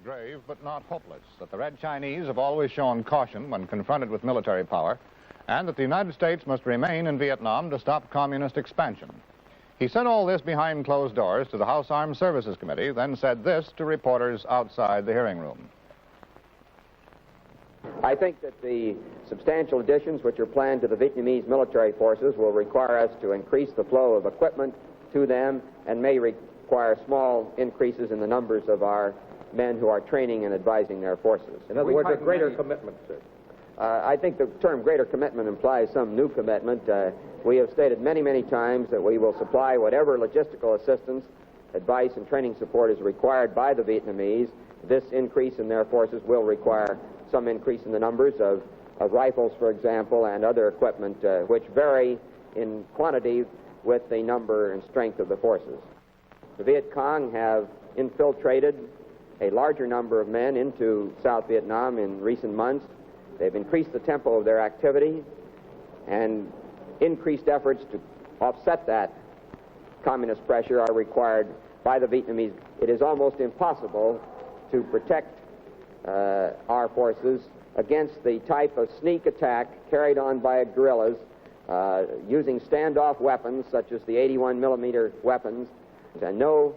grave but not hopeless, that the Red Chinese have always shown caution when confronted with military power, and that the United States must remain in Vietnam to stop communist expansion. He said all this behind closed doors to the House Armed Services Committee, then said this to reporters outside the hearing room. I think that the substantial additions which are planned to the Vietnamese military forces will require us to increase the flow of equipment to them and may require small increases in the numbers of our men who are training and advising their forces. In other words, a greater commitment, sir. I think the term greater commitment implies some new commitment. We have stated many, many times that we will supply whatever logistical assistance, advice, and training support is required by the Vietnamese. This increase in their forces will require some increase in the numbers of rifles, for example, and other equipment, which vary in quantity with the number and strength of the forces. The Viet Cong have infiltrated a larger number of men into South Vietnam in recent months. They've increased the tempo of their activity, and increased efforts to offset that communist pressure are required by the Vietnamese. It is almost impossible to protect our forces against the type of sneak attack carried on by guerrillas using standoff weapons such as the 81mm weapons, and no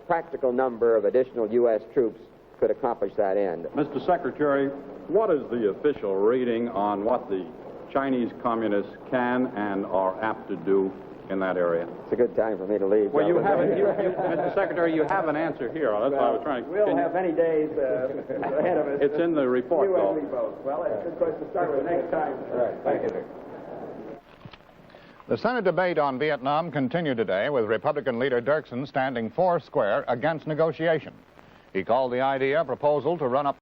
practical number of additional U.S. troops could accomplish that end. Mr. Secretary, what is the official reading on what the Chinese communists can and are apt to do in that area? It's a good time for me to leave. Well, Mr. Secretary, you have an answer here. That's why I was trying to... We'll have many days ahead of us. It's in the report, though. Well, it's a good question to start with next time. All right, thank you, sir. The Senate debate on Vietnam continued today with Republican leader Dirksen standing foursquare against negotiation. He called the idea a proposal to run up